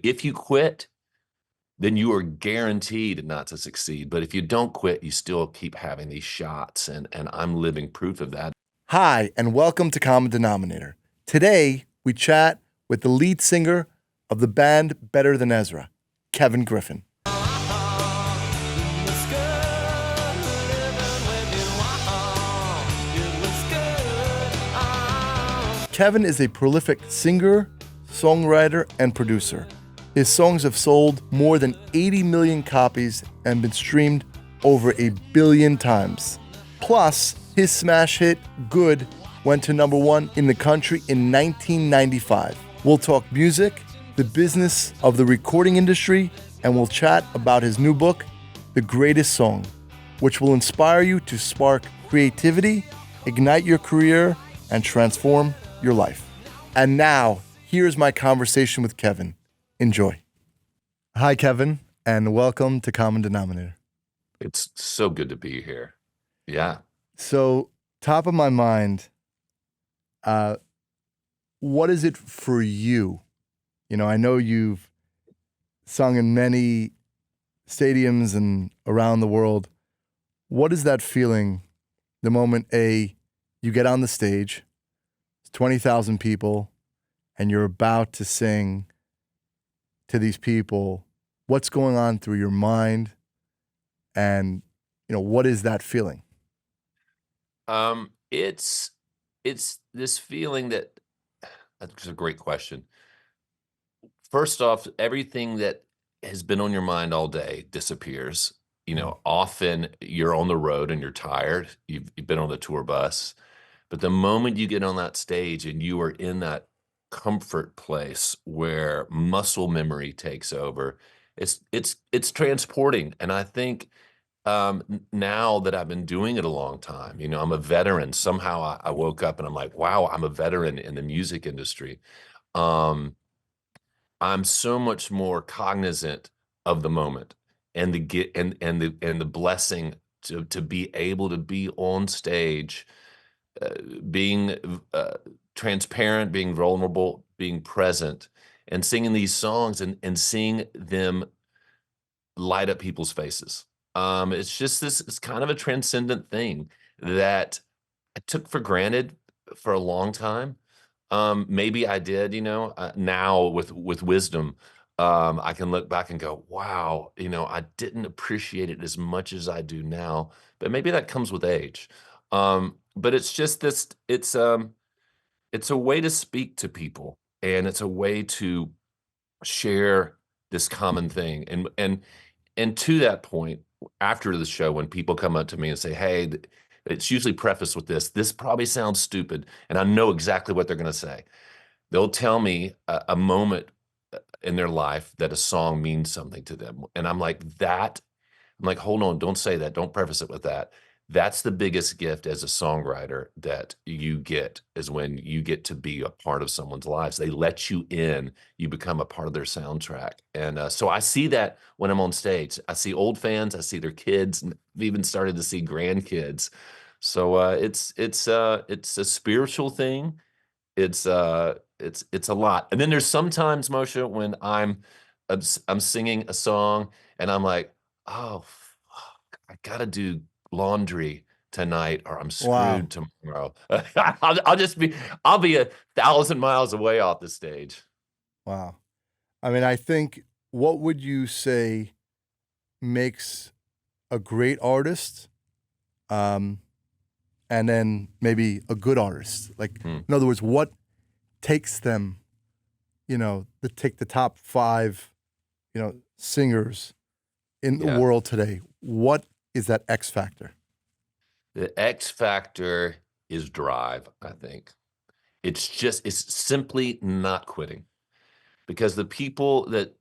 If you quit, then you are guaranteed not to succeed. But if you don't quit, you still keep having these shots. And I'm living proof of that. Hi, and welcome to Common Denominator. Today, we chat with the lead singer of the band Better Than Ezra, Kevin Griffin. Kevin is a prolific singer, songwriter, and producer. His songs have sold more than 80 million copies and been streamed over 1 billion times. Plus, his smash hit, Good, went to #1 in the country in 1995. We'll talk music, the business of the recording industry, and we'll chat about his new book, The Greatest Song, which will inspire you to spark creativity, ignite your career, and transform your life. And now, here's my conversation with Kevin. Enjoy. Hi, Kevin, and welcome to Common Denominator. It's so good to be here. Yeah. So, top of my mind, what is it for you? You know, I know you've sung in many stadiums and around the world. What is that feeling the moment you get on the stage, it's 20,000 people, and you're about to sing to these people? What's going on through your mind? And, what is that feeling? It's this feeling that's a great question. First off, everything that has been on your mind all day disappears. Often you're on the road and you're tired. You've been on the tour bus. But the moment you get on that stage and you are in that comfort place where muscle memory takes over, it's transporting. And I think now that I've been doing it a long time, I'm a veteran. Somehow I woke up and I'm like, wow, I'm a veteran in the music industry. Um, I'm so much more cognizant of the moment and the get and the blessing to be able to be on stage, uh, being transparent, being vulnerable, being present, and singing these songs and seeing them light up people's faces. It's just it's kind of a transcendent thing that I took for granted for a long time. Maybe I did, now with wisdom, I can look back and go, wow, I didn't appreciate it as much as I do now, but maybe that comes with age. But it's just it's a way to speak to people, and it's a way to share this common thing. And to that point, after the show, when people come up to me and say, "Hey," it's usually prefaced with this probably sounds stupid, and I know exactly what they're gonna say. They'll tell me a moment in their life that a song means something to them, and I'm like, "Hold on, don't say that, don't preface it with that." That's the biggest gift as a songwriter that you get, is when you get to be a part of someone's lives. They let you in, you become a part of their soundtrack, and, so I see that when I'm on stage. I see old fans, I see their kids, and I've even started to see grandkids. So, it's a spiritual thing. It's a lot, and then there's sometimes, Moshe, when I'm singing a song and I'm like, "Oh, fuck, I gotta do laundry tonight or I'm Wow. screwed tomorrow." I'll be 1,000 miles away off the stage. Wow. I mean, I think, what would you say makes a great artist, um, and then maybe a good artist? Like, Hmm, in other words, what takes them, take the top 5, singers in the yeah. world today? What is that X factor? The X factor is drive, I think. It's simply not quitting, because the people that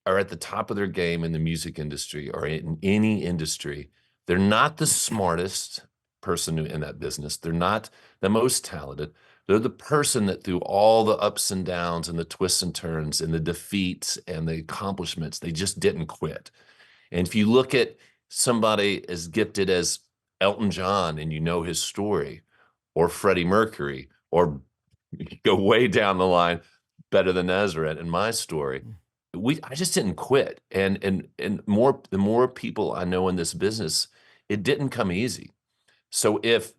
are at the top of their game in the music industry or in any industry, they're not the smartest person in that business. They're not the most talented. They're the person that, through all the ups and downs and the twists and turns and the defeats and the accomplishments, they just didn't quit. And if you look at somebody as gifted as Elton John and you know his story, or Freddie Mercury, or you go way down the line, Better Than Ezra in my story, I just didn't quit. And the more people I know in this business, it didn't come easy. So if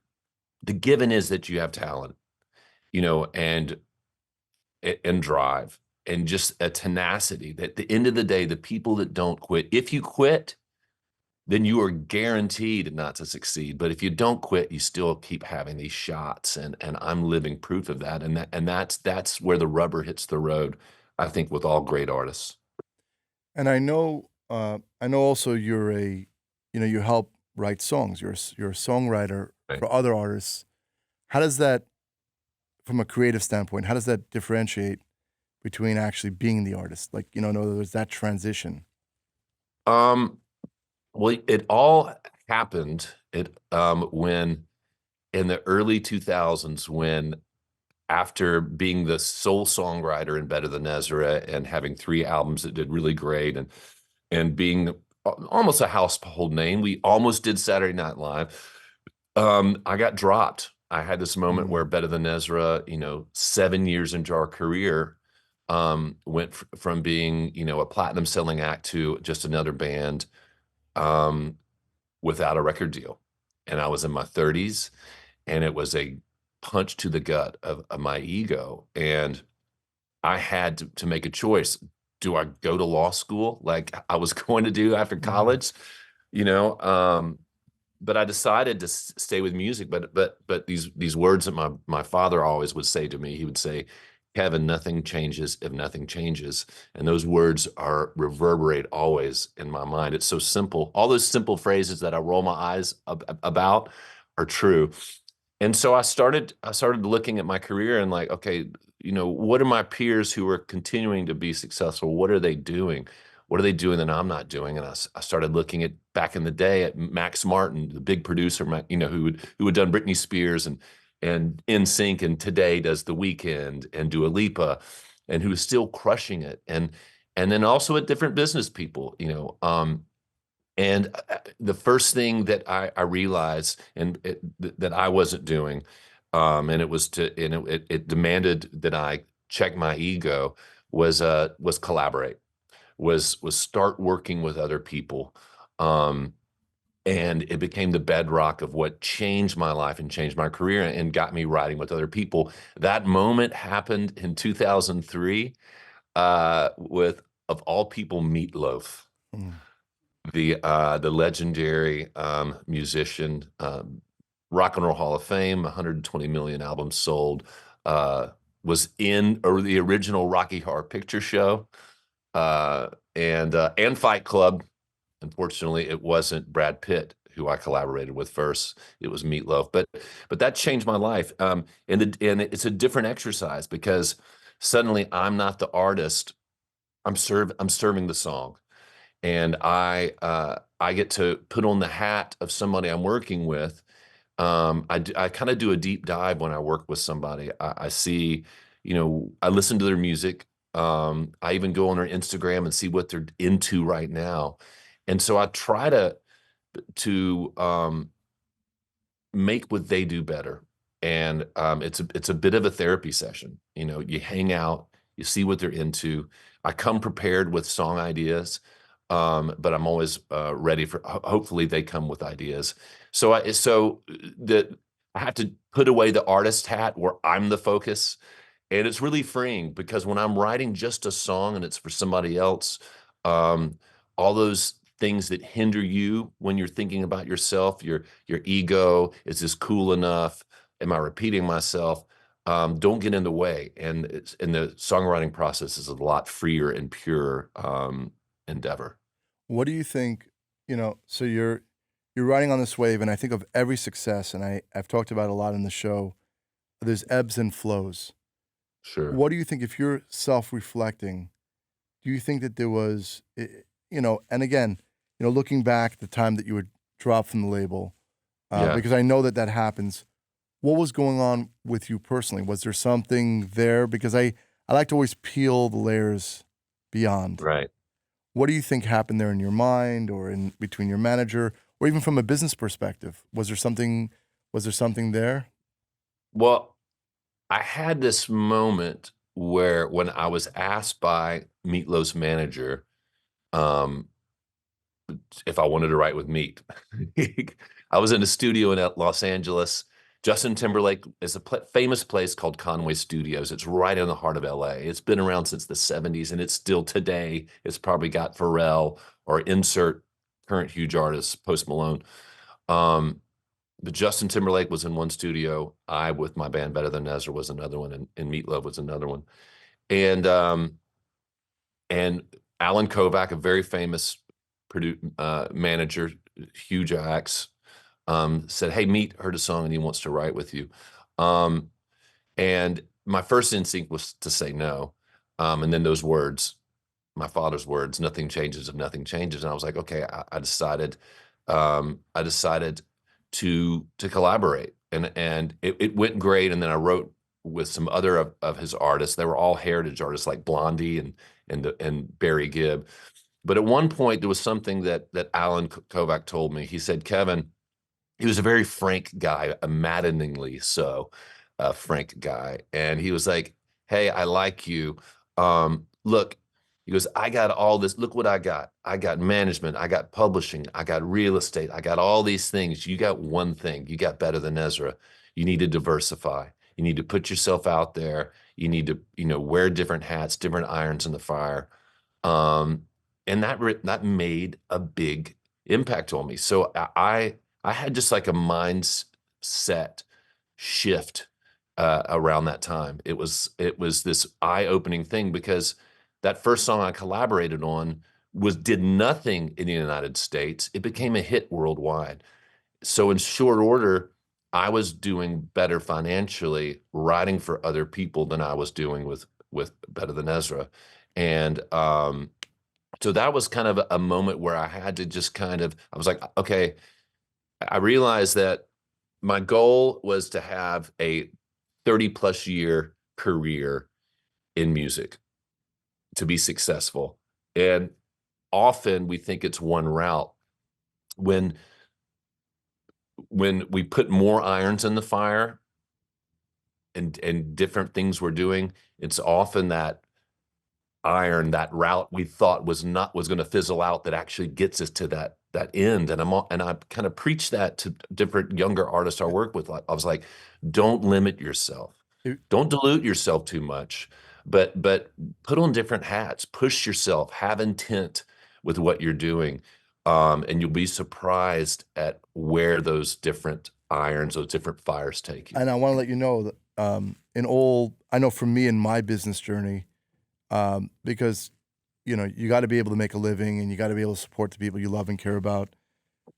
the given is that you have talent, and drive and just a tenacity, that at the end of the day, the people that don't quit, if you quit, then you are guaranteed not to succeed. But if you don't quit, you still keep having these shots. And I'm living proof of that. And that's where the rubber hits the road, I think, with all great artists. And I know also you help write songs. You're a songwriter Right. for other artists. How does that, from a creative standpoint, how does that differentiate between actually being the artist? Like, in other words, that transition. Um, well, it all happened when in the early 2000s, when after being the sole songwriter in Better Than Ezra and having 3 albums that did really great, and being almost a household name, we almost did Saturday Night Live. I got dropped. I had this moment Mm, where Better Than Ezra, 7 years into our career, went from being, a platinum selling act to just another band, um, without a record deal. And I was in my 30s, and it was a punch to the gut of my ego. And I had to make a choice. Do I go to law school like I was going to do after mhm, college? You know, um, but I decided to stay with music. But these words that my father always would say to me, he would say, "Kevin, nothing changes if nothing changes." And those words are reverberate always in my mind. It's so simple. All those simple phrases that I roll my eyes about are true. And so I started looking at my career and like, okay, what are my peers who are continuing to be successful? What are they doing? What are they doing that I'm not doing? And I started looking at back in the day at Max Martin, the big producer, who had done Britney Spears and NSYNC, and today does The Weeknd and Dua Lipa, and who's still crushing it. And then also at different business people, and the first thing that I realized that I wasn't doing, and it demanded that I check my ego, was collaborate, was start working with other people, um, and it became the bedrock of what changed my life and changed my career and got me writing with other people. That moment happened in 2003, with, of all people, Meatloaf, mm. the legendary musician, Rock and Roll Hall of Fame, 120 million albums sold, uh, was in or the original Rocky Horror Picture Show, and Fight Club. Unfortunately, it wasn't Brad Pitt who I collaborated with first. It was Meatloaf, but that changed my life. And it's a different exercise because suddenly I'm not the artist. I'm serving the song, and I get to put on the hat of somebody I'm working with. I kind of do a deep dive when I work with somebody. I see, I listen to their music. I even go on their Instagram and see what they're into right now, and so I try to make what they do better. And it's a bit of a therapy session. You hang out, you see what they're into. I come prepared with song ideas, but I'm always ready for. Hopefully, they come with ideas. So I have to put away the artist hat where I'm the focus, and it's really freeing because when I'm writing just a song and it's for somebody else, um, all those things that hinder you when you're thinking about yourself, your ego, is this cool enough? Am I repeating myself? Don't get in the way. And the songwriting process is a lot freer and pure endeavor. What do you think, so you're riding on this wave, and I think of every success, and I've talked about a lot in the show. There's ebbs and flows. Sure. What do you think, if you're self-reflecting, do you think that there was, and again, looking back the time that you were dropped from the label, Yeah. because I know that that happens. What was going on with you personally? Was there something there? Because I like to always peel the layers beyond. Right. What do you think happened there in your mind or in between your manager or even from a business perspective? Was there something there? Well, I had this moment. where when I was asked by Meatloaf's manager, um, if I wanted to write with Meat. I was in a studio in Los Angeles. Justin Timberlake is a famous place called Conway Studios. It's right in the heart of LA. It's been around since the 70s, and it's still today. It's probably got Pharrell or insert current huge artist, Post Malone. Um, but Justin Timberlake was in one studio. I, with my band Better Than Ezra, was another one, and Meatloaf was another one. And and Alan Kovac, a very famous manager, huge acts, said, "Hey, Meat heard a song and he wants to write with you." Um, and my first instinct was to say no. And then those words, my father's words, "Nothing changes if nothing changes." And I was like, okay, I decided to collaborate, and it went great. And then I wrote with some other of his artists. They were all heritage artists like Blondie and Barry Gibb. But at one point, there was something that Alan Kovac told me. He said, "Kevin," he was a very frank guy, a maddeningly so frank guy. And he was like, "Hey, I like you. Look," he goes, "I got all this. Look what I got. I got management. I got publishing. I got real estate. I got all these things. You got one thing. You got Better Than Ezra. You need to diversify. You need to put yourself out there. You need to, wear different hats, different irons in the fire." Um, and that made a big impact on me. So I had just like a mindset shift around that time. It was this eye-opening thing because that first song I collaborated on did nothing in the United States. It became a hit worldwide. So in short order, I was doing better financially writing for other people than I was doing with Better Than Ezra. And so that was kind of a moment where I had to just I was like, okay, I realized that my goal was to have a 30 plus year career in music to be successful. And often we think it's one route. When we put more irons in the fire and different things we're doing, it's often that iron, that route we thought was going to fizzle out, that actually gets us to that end. And I kind of preach that to different younger artists I work with. I was like, don't limit yourself, It- don't dilute yourself too much, but put on different hats, push yourself, have intent with what you're doing, and you'll be surprised at where those different irons, those different fires take you. and I want to let you know that I know for me in my business journey, because you got to be able to make a living and you got to be able to support the people you love and care about.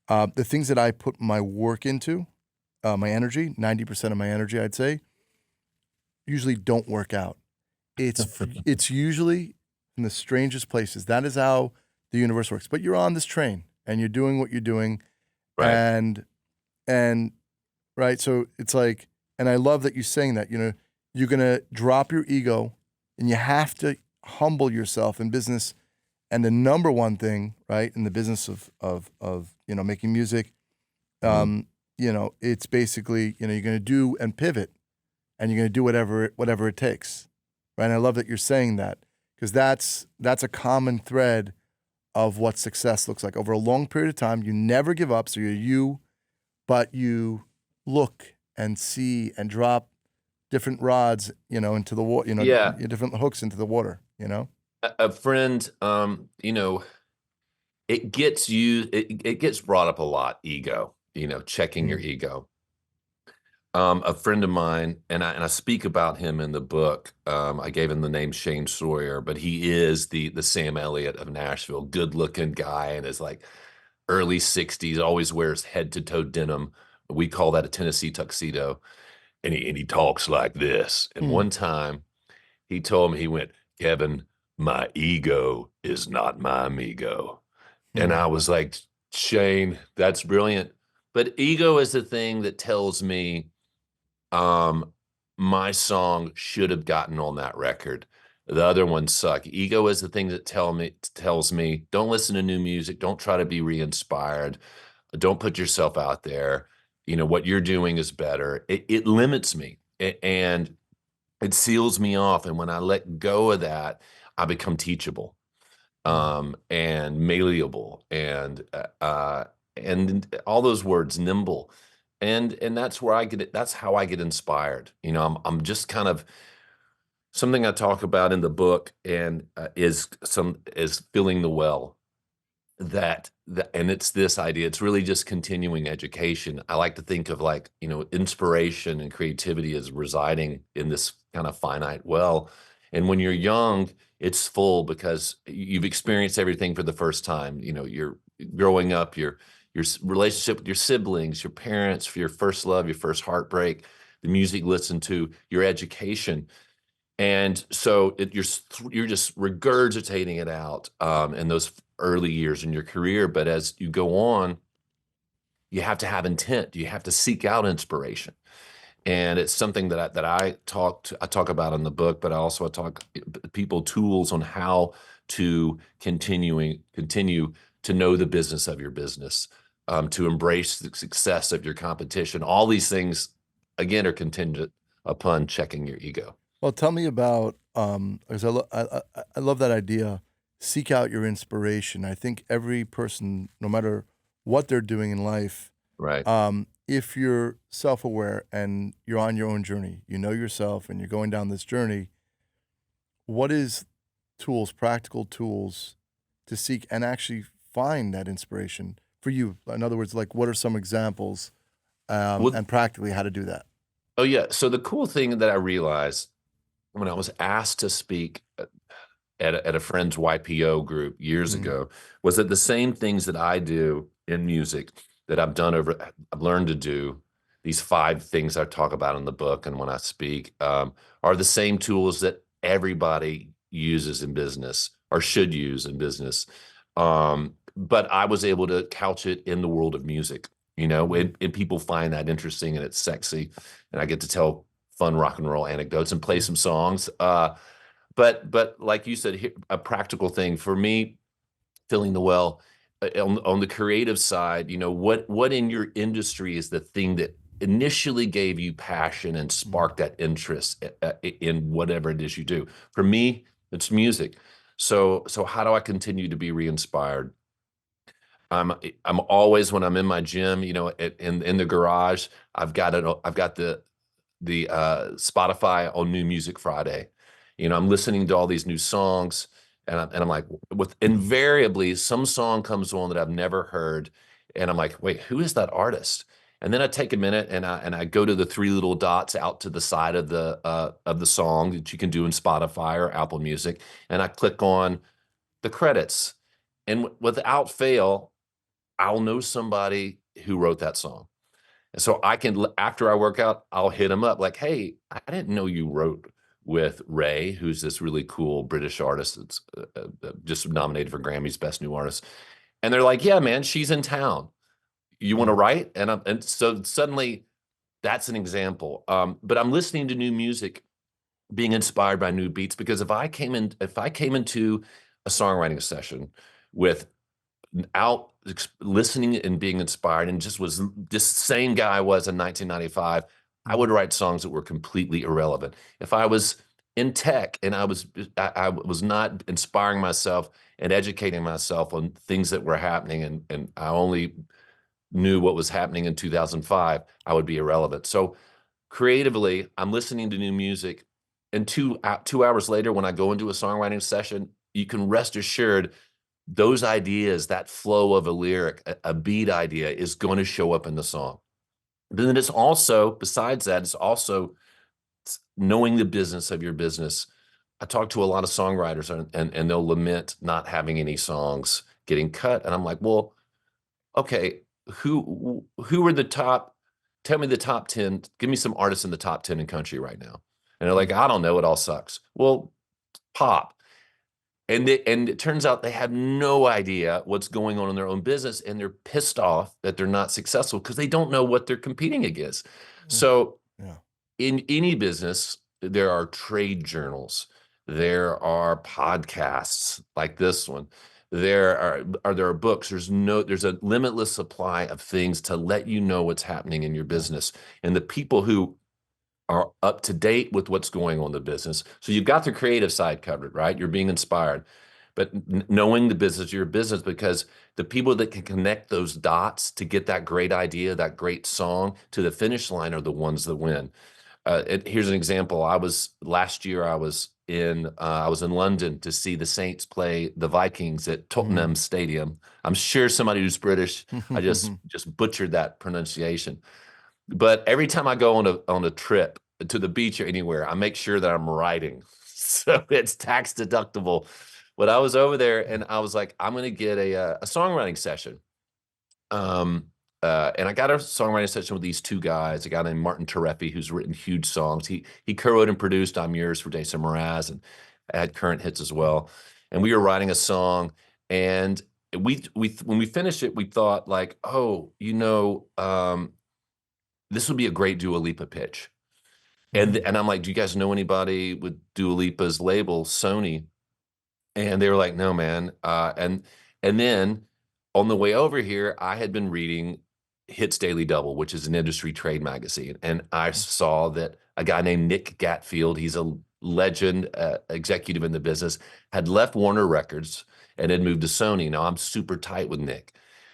The things that I put my work into, my energy, 90% of my energy, I'd say, usually don't work out. It's usually in the strangest places. That is how the universe works. But you're on this train and you're doing what you're doing, Right. and right. So it's like, and I love that you're saying that. You're gonna drop your ego, and you have to humble yourself in business. And the number one thing, right, in the business of making music, Mhm. it's basically you're gonna do and pivot, and you're gonna do whatever it takes, right? And I love that you're saying that because that's a common thread of what success looks like over a long period of time. You never give up, so you're you, but you look and see and drop different rods, into the water, Yeah. different hooks into the water. A friend, it gets brought up a lot, ego, checking your Mm, ego. A friend of mine, and I speak about him in the book. I gave him the name Shane Sawyer, but he is the Sam Elliott of Nashville, good looking guy in his like early 60s, always wears head to toe denim. We call that a Tennessee tuxedo. And he talks like this. And mm, one time he told me, he went, "Kevin, my ego is not my amigo." And mm, I was like, "Shane, that's brilliant." But ego is the thing that tells me, um, my song should have gotten on that record. The other ones suck. Ego is the thing that tells me, don't listen to new music. Don't try to be re-inspired. Don't put yourself out there. What you're doing is better. It limits me. And It seals me off. And when I let go of that, I become teachable, Mm. and malleable, and all those words, nimble. And that's where I get it. That's how I get inspired. I'm just kind of something I talk about in the book, and is filling the well, and it's this idea. It's really just continuing education. I like to think of, like, inspiration and creativity as residing in this kind of finite well. And when you're young, it's full because you've experienced everything for the first time. You're growing up, your relationship with your siblings, your parents, for your first love, your first heartbreak, the music you listen to, your education. And so you're just regurgitating it out, in those early years in your career. But as you go on, you have to have intent. You have to seek out inspiration, and it's something that I talk about in the book. But I also talk people tools on how to continue to know the business of your business, to embrace the success of your competition. All these things, again, are contingent upon checking your ego. Well, tell me about, 'cause I love that idea. Seek out your inspiration. I think every person, no matter what they're doing in life, Right. if you're self-aware and you're on your own journey, you know yourself, and you're going down this journey, what is tools, practical tools to seek and actually find that inspiration for you? In other words, like, what are some examples, Well, and practically how to do that? oh yeah. So the cool thing that I realized when I was asked to speak at a friend's YPO group years Mm, ago was that the same things that I do in music that I've learned to do, these 5 things I talk about in the book and when I speak, are the same tools that everybody uses in business or should use in business. But I was able to couch it in the world of music, mm, and people find that interesting and it's sexy. And I get to tell fun rock and roll anecdotes and play mm, some songs. But like you said, a practical thing for me, filling the well, on the creative side, what in your industry is the thing that initially gave you passion and mm, sparked that interest, in whatever it is you do. For me, it's music. So how do I continue to be re-inspired? I'm always, when I'm in my gym, in the garage, I've got the Spotify on New Music Friday. I'm listening to all these new songs, and I'm like, with invariably some song comes on that I've never heard, and I'm like, wait, who is that artist? And then I take a minute and I go to the 3 little dots out to the side of the song that you can do in Spotify or Apple Music, and I click on the credits, and without fail, I'll know somebody who wrote that song. And so after I work out, I'll hit them up like, "Hey, I didn't know you wrote with Ray, who's this really cool British artist that's just nominated for Grammy's Best New Artist." And they're like, "Yeah, man, she's in town. You want to mm, write?" And so suddenly that's an example. But I'm listening to new music, being inspired by new beats, because if I came into a songwriting session with out listening and being inspired and just was just the same guy I was in 1995, I mm. would write songs that were completely irrelevant. If I was in tech and I was not inspiring myself and educating myself on things that were happening, and I only knew what was happening in 2005, I would be irrelevant. So creatively, I'm listening to new music, and 2 hours later, when I go into a songwriting session, you can rest assured those ideas, that flow of a lyric, a beat idea is going to show up in the song. But then it's also, besides that, it's also knowing the business of your business. I talk to a lot of songwriters, and they'll lament not having any songs getting cut. And I'm like, well, okay, who are the top? Tell me the top 10. Give me some artists in the top 10 in country right now. And they're like, Mm. I don't know. It all sucks. Well, pop. And it turns out they have no idea what's going on in their own business, and they're pissed off that they're not successful because they don't know what they're competing against. Mm. So Yeah. in any business, there are trade journals, there are podcasts like this one, there are books. There's a limitless supply of things to let you know what's happening in your Yeah. business. And the people who are up to date with what's going on in the business. So you've got the creative side covered, right? You're being inspired, but knowing the business, your business, because the people that can connect those dots to get that great idea, that great song to the finish line are the ones that win. Here's an example. Last year. I was in London to see the Saints play the Vikings at Tottenham Mm. Stadium. I'm sure somebody who's British, I just butchered that pronunciation. But every time I go on a trip to the beach or anywhere, I make sure that I'm writing, so it's tax deductible. But I was over there and I was like, I'm going to get a songwriting session. Um, and I got a songwriting session with these two guys, a guy named Martin Tereffi, who's written huge songs. He co-wrote and produced "I'm Yours" for Jason Mraz, and had current hits as well. And we were writing a song, and we when we finished it, we thought like, oh, this would be a great Dua Lipa pitch. Mm. And I'm like, do you guys know anybody with Dua Lipa's label, Sony? And they were like, "No, man." And then on the way over here, I had been reading Hits Daily Double, which is an industry trade magazine, and I saw that a guy named Nick Gatfield, he's a legend, executive in the business, had left Warner Records and had moved to Sony. Now I'm super tight with Nick,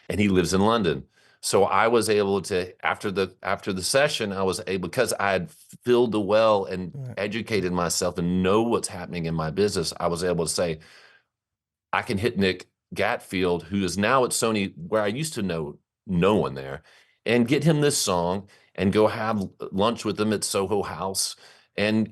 and he lives in London. So I was able to, after the session, I was able, because I had filled the well and Right. educated myself and know what's happening in my business, I was able to say, I can hit Nick Gatfield, who is now at Sony, where I used to know no one there, and get him this song and go have lunch with him at Soho House, and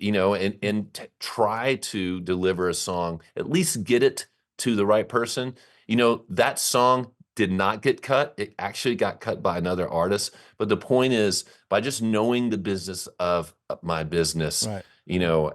try to deliver a song, at least get it to the right person. That song did not get cut. It actually got cut by another artist. But the point is, by just knowing the business of my business, Right.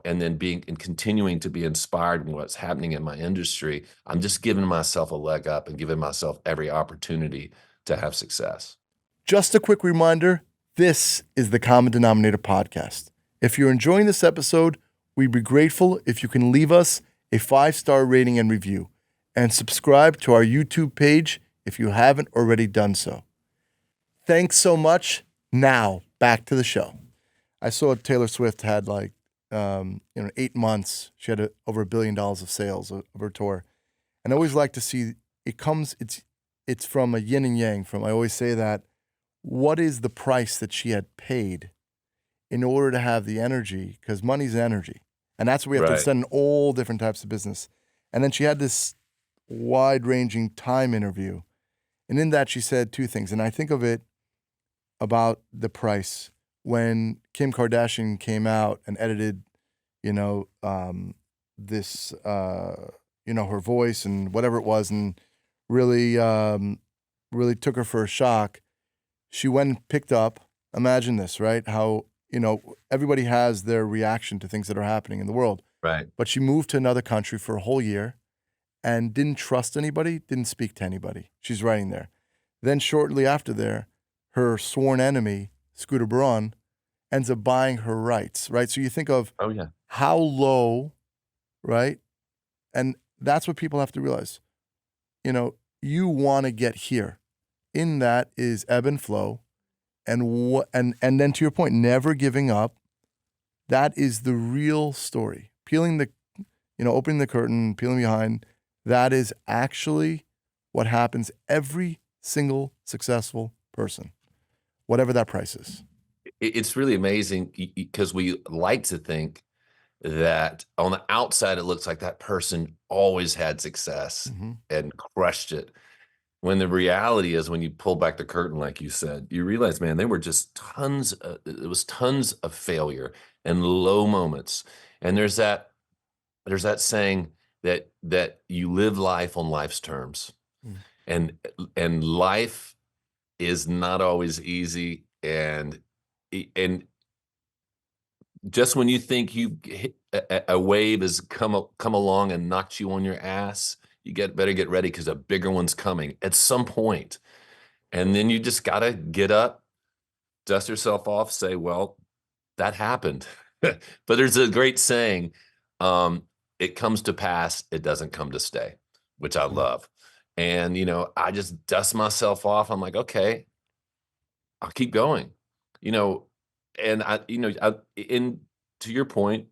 and then being and continuing to be inspired in what's happening in my industry, I'm just giving myself a leg up and giving myself every opportunity to have success. Just a quick reminder, this is the Common Denominator Podcast. If you're enjoying this episode, we'd be grateful if you can leave us a 5-star rating and review, and subscribe to our YouTube page if you haven't already done so. Thanks so much. Now, back to the show. I saw Taylor Swift had 8 months. She had over $1 billion of sales of her tour. And I always like to see it's from a yin and yang. I always say that, what is the price that she had paid in order to have the energy? Because money's energy. And that's what we have to Right. send in all different types of business. And then she had this wide-ranging time interview. And in that, she said two things. And I think of it about the price. When Kim Kardashian came out and edited, this, her voice and whatever it was, and really, really took her for a shock, she went and picked up. Imagine this, right? How, everybody has their reaction to things that are happening in the world. Right. But she moved to another country for a whole year and didn't trust anybody, didn't speak to anybody. She's writing there. Then shortly after there, her sworn enemy, Scooter Braun, ends up buying her rights, right? So you think of Oh, yeah. how low, right? And that's what people have to realize. You want to get here. In that is ebb and flow. And then to your point, never giving up. That is the real story. Opening the curtain, peeling behind. That is actually what happens every single successful person, whatever that price is. It's really amazing because we like to think that on the outside, it looks like that person always had success Mm-hmm. and crushed it. When the reality is, when you pull back the curtain, like you said, you realize, man, there were just it was tons of failure and low moments. And there's that saying that you live life on life's terms, Mm. and life is not always easy. And just when you think a wave has come along and knocked you on your ass, you better get ready, because a bigger one's coming at some point. And then you just gotta get up, dust yourself off, say, well, that happened. But there's a great saying, it comes to pass, it doesn't come to stay, which I Mm. love. And I just dust myself off. I'm like, okay, I'll keep going. You know, and and to your point,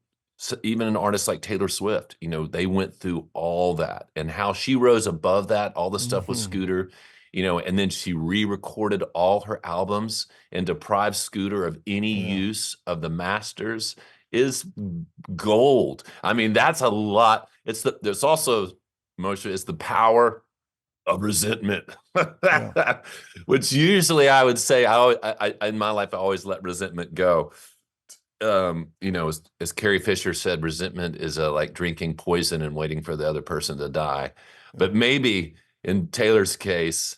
even an artist like Taylor Swift, they went through all that and how she rose above that, all the stuff with Mhm. Scooter, and then she re-recorded all her albums and deprived Scooter of any Yeah. use of the masters is gold. I mean, that's a lot. There's also, Moshe, it's the power of resentment, Yeah. which usually I would say in my life, I always let resentment go. As Carrie Fisher said, resentment is like drinking poison and waiting for the other person to die. Yeah. But maybe in Taylor's case,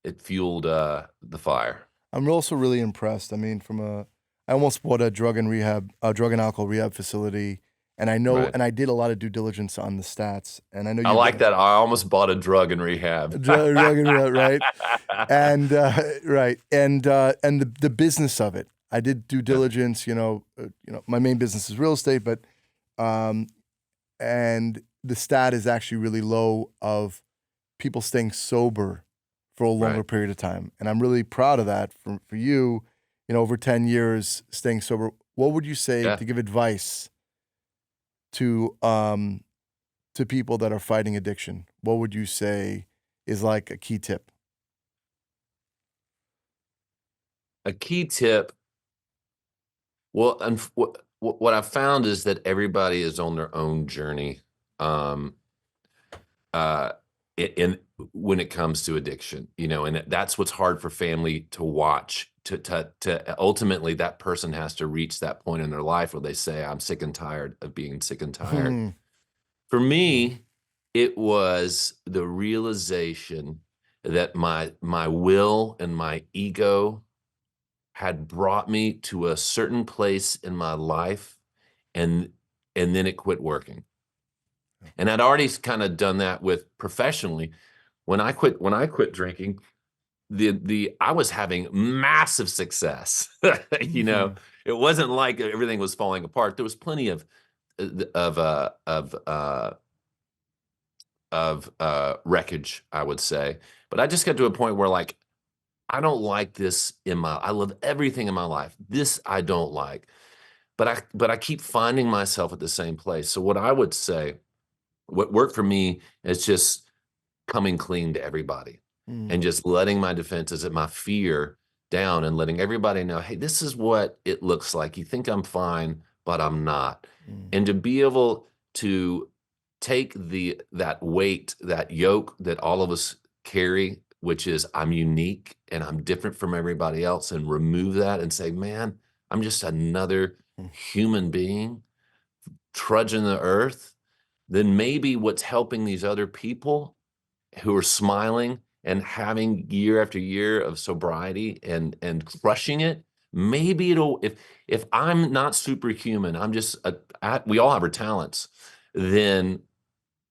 it fueled the fire. I'm also really impressed. I mean, I almost bought a drug and alcohol rehab facility, and Right. I did a lot of due diligence on the stats, and I know I you've like been that. I almost bought a drug in rehab. drug and rehab, right? And right, and the business of it. I did due Yeah, diligence. My main business is real estate, but um, and the stat is actually really low of people staying sober for a longer right. period of time. And I'm really proud of that for you, over 10 years staying sober. What would you say Yeah. to give advice to to people that are fighting addiction? What would you say is like a key tip? A key tip. Well, what I found is that everybody is on their own journey. Um, uh, in when it comes to addiction, and that's what's hard for family to watch. To ultimately, that person has to reach that point in their life where they say, "I'm sick and tired of being sick and tired." Hmm. For Yeah. me, it was the realization that my will and my ego had brought me to a certain place in my life, and then it quit working. And I'd already kind of done that with professionally. When I quit drinking, the I was having massive success. You know, Mhm. it wasn't like everything was falling apart. There was plenty of wreckage, I would say. But I just got to a point where like I don't like this I love everything in my life. This I don't like. But I keep finding myself at the same place. So what I would say, what worked for me is just coming clean to everybody Mm, and just letting my defenses and my fear down and letting everybody know, hey, this is what it looks like. You think I'm fine, but I'm not. mm, And to be able to take that weight, that yoke that all of us carry, which is I'm unique and I'm different from everybody else, and remove that and say, man, I'm just another mm, human being trudging the earth, then maybe what's helping these other people who are smiling and having year after year of sobriety and crushing it, maybe it'll if I'm not superhuman, I'm just we all have our talents, then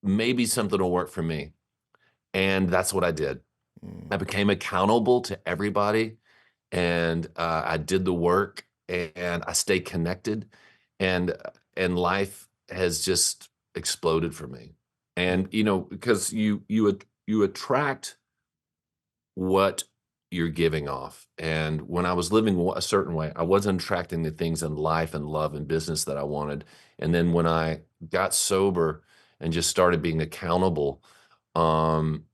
maybe something will work for me. And that's what I did. mm. I became accountable to everybody, and I did the work, and I stayed connected, and and life has just exploded for me. Yeah. And because you attract what you're giving off. And when I was living a certain way, I wasn't attracting the things in life and love and business that I wanted. And then when I got sober and just started being accountable, um,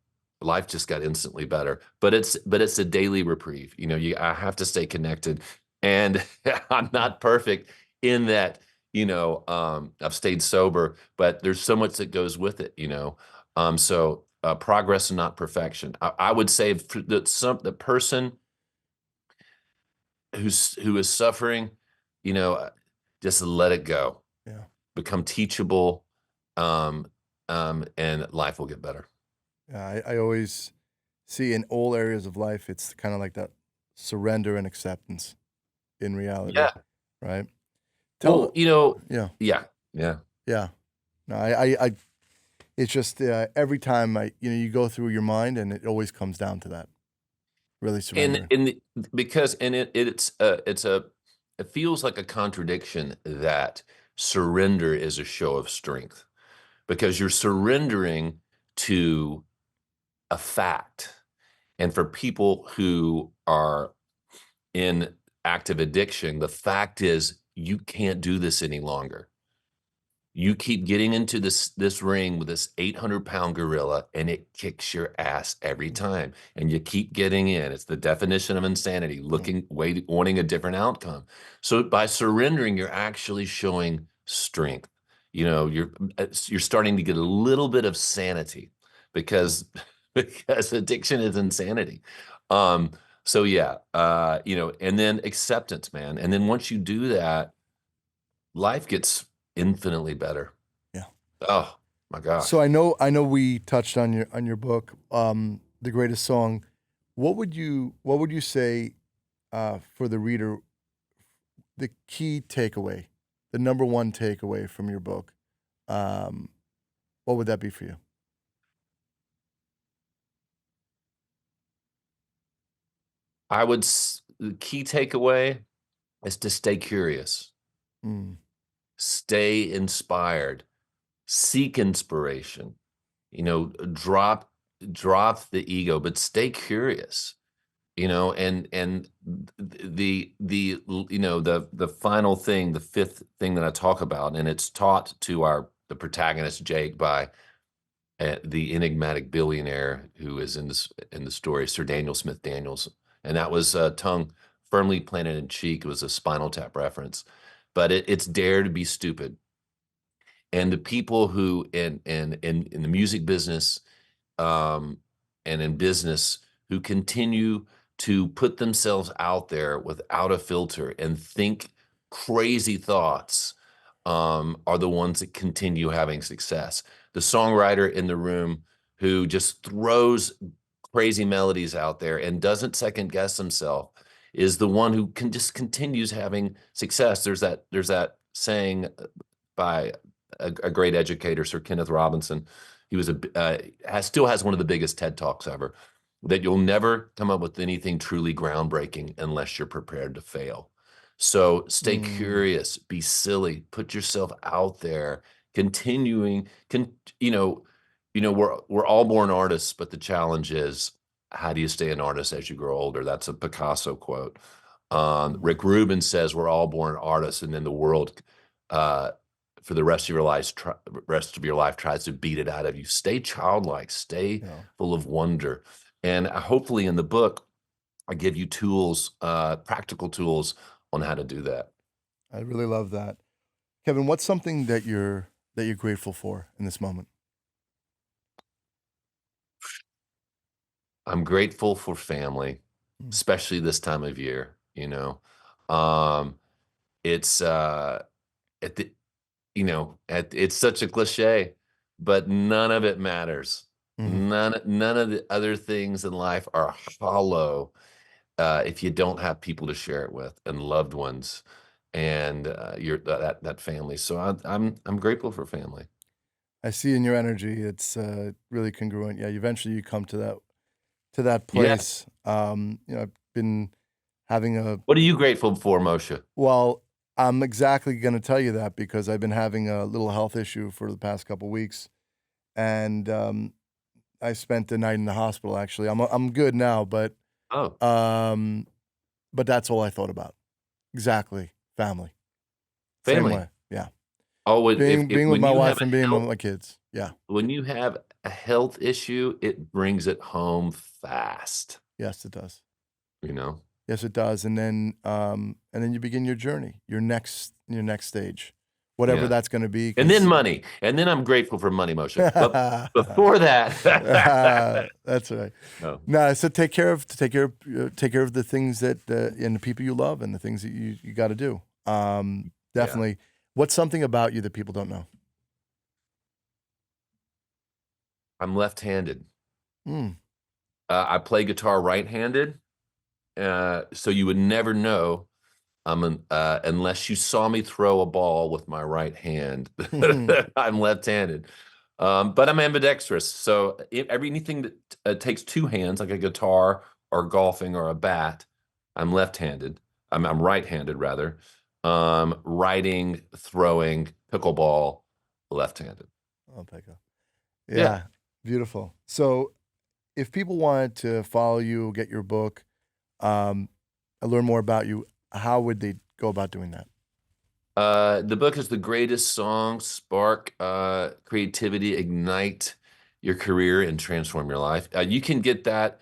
life just got instantly better. But it's a daily reprieve. I have to stay connected. And I'm Mm, not perfect in that, I've stayed sober, but there's so much that goes with it. So progress and not perfection. I would say that the person who is suffering, you know, uh, just let it go, yeah. become teachable, um, and life will get better. Yeah. I always see in all areas of life, it's kind of like that surrender and acceptance in reality, Yeah. right? Well, Tell, yeah, yeah, yeah. yeah. No, it's just every time you go through your mind, and it always comes down to that, really And surrendering. and the, because and it feels like a contradiction that surrender is a show of strength because you're surrendering to a fact. And for people who are in active addiction. The fact is, you can't do this any longer. You keep getting into this ring with this 800-pound gorilla, and it kicks your ass every time, and you keep getting in. It's the definition of insanity, wanting a different outcome. So by surrendering, you're actually showing strength. You're starting to get a little bit of sanity because because addiction is insanity. Um, so yeah, and then acceptance, man. And then once you do that, life gets infinitely better. Yeah. Oh my So gosh. I know we touched on your book, The Greatest Song. What would you say for the reader, the key takeaway, the number one takeaway from your book? Um, what would that be for you? The key takeaway is to stay curious, Mm, stay inspired, seek inspiration, drop the ego, but stay curious, and the final thing, the fifth thing that I talk about, and it's taught to the protagonist Jake by the enigmatic billionaire who is in the story, Sir Daniel Smith Daniels, and that was tongue firmly planted in cheek. It was a Spinal Tap reference, but it's dare to be stupid. And the people who in the music business, um, and in business, who continue to put themselves out there without a filter and think crazy thoughts, are the ones that continue having success. The songwriter in the room who just throws crazy melodies out there and doesn't second guess himself is the one who just continues having success. There's that saying by a great educator, Sir Kenneth Robinson. He was still has one of the biggest TED Talks ever. That you'll never come up with anything truly groundbreaking unless you're prepared to fail. So stay mm, curious, be silly, put yourself out there, continuing, you know, we're all born artists, but the challenge is how do you stay an artist as you grow older? That's a Picasso quote. mm, Rick Rubin says we're all born artists, and then the world, uh, for the rest of your life, tries to beat it out of you. Stay childlike, stay yeah, full of wonder, and hopefully in the book, I give you tools, practical tools on how to do that. I really love that, Kevin. What's something that you're grateful for in this moment? I'm grateful for family, Mm, especially this time of year. Um, it's at the it's such a cliche, but none of it matters. mhm. None of the other things in life are hollow if you don't have people to share it with and loved ones and that family. So I'm grateful for family. I see in your energy, it's really congruent. Yeah, eventually you come to that Yeah. place. I've been having a What are you grateful for, Moshe? well, I'm exactly going to tell you that because I've been having a little health issue for the past couple weeks, and I spent the night in the hospital. Actually, I'm good now, Oh, um, but that's all I thought about. Exactly, family. Same family. way. Yeah, Oh, being with when my you wife have a and being with health my kids. Yeah. when you have a health issue, it brings it home fast, Yes, it does. you know? Yes, it does. And then you begin your journey, your next stage, whatever Yeah. that's going to be. And then Because money. And then I'm grateful for money, Moshe. But before that, that's right. no. No, so take care of the things that and the people you love and the things that you got to do. Yeah. Definitely. What's something about you that people don't know? I'm left-handed. Mm. I play guitar right-handed, so you would never know unless you saw me throw a ball with my right hand. I'm left-handed, but I'm ambidextrous. So anything that takes two hands, like a guitar or golfing or a bat, I'm left-handed. I'm right-handed rather. Writing, throwing, pickleball, left-handed. Oh, Pekka. Yeah. Yeah, beautiful. So, if people wanted to follow you, get your book, um, learn more about you, how would they go about doing that? The book is The Greatest Song, Spark Creativity, Ignite Your Career, and Transform Your Life. You can get that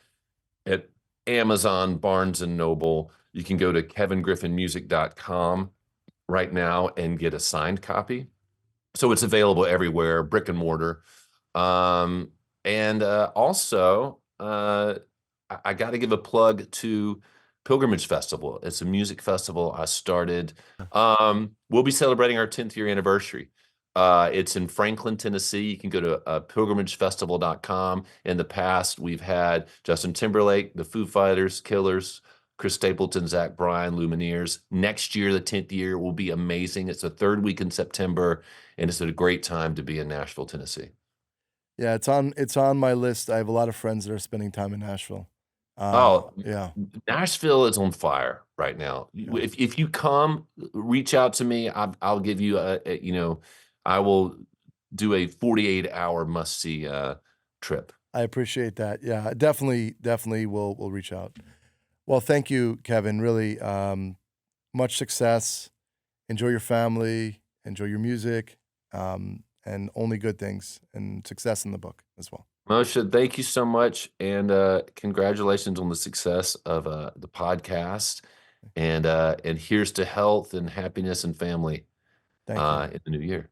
at Amazon, Barnes and Noble. You can go to kevingriffinmusic.com right now and get a signed copy. So it's available everywhere, brick and mortar. Um, and also, I got to give a plug to Pilgrimage Festival. It's a music festival I started. We'll be celebrating our 10th year anniversary. It's in Franklin, Tennessee. You can go to pilgrimagefestival.com. In the past, we've had Justin Timberlake, the Foo Fighters, Killers, Chris Stapleton, Zach Bryan, Lumineers. Next year, the 10th year, will be amazing. It's the third week in September, and it's a great time to be in Nashville, Tennessee. Yeah, it's on my list. I have a lot of friends that are spending time in Nashville. Oh, Yeah. Nashville is on fire right now. Yeah. If you come, reach out to me. I'll give you I will do a 48-hour must-see trip. I appreciate that. Yeah, definitely we'll reach out. Well, thank you, Kevin. Really, much success. Enjoy your family, enjoy your music, and only good things and success in the book as well. Moshe, thank you so much, and congratulations on the success of the podcast. And here's to health and happiness and family Thank you. in the new year.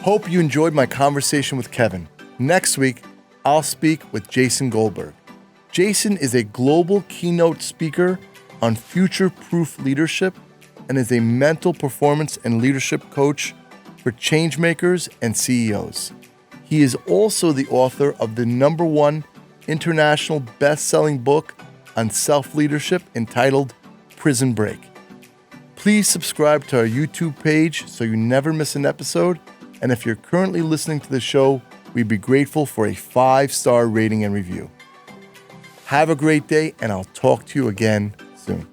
Hope you enjoyed my conversation with Kevin. Next week, I'll speak with Jason Goldberg. Jason is a global keynote speaker on future-proof leadership and is a mental performance and leadership coach for changemakers and CEOs. He is also the author of the #1 international best-selling book on self-leadership entitled Prison Break. Please subscribe to our YouTube page so you never miss an episode. And if you're currently listening to the show, we'd be grateful for a 5-star rating and review. Have a great day, and I'll talk to you again soon.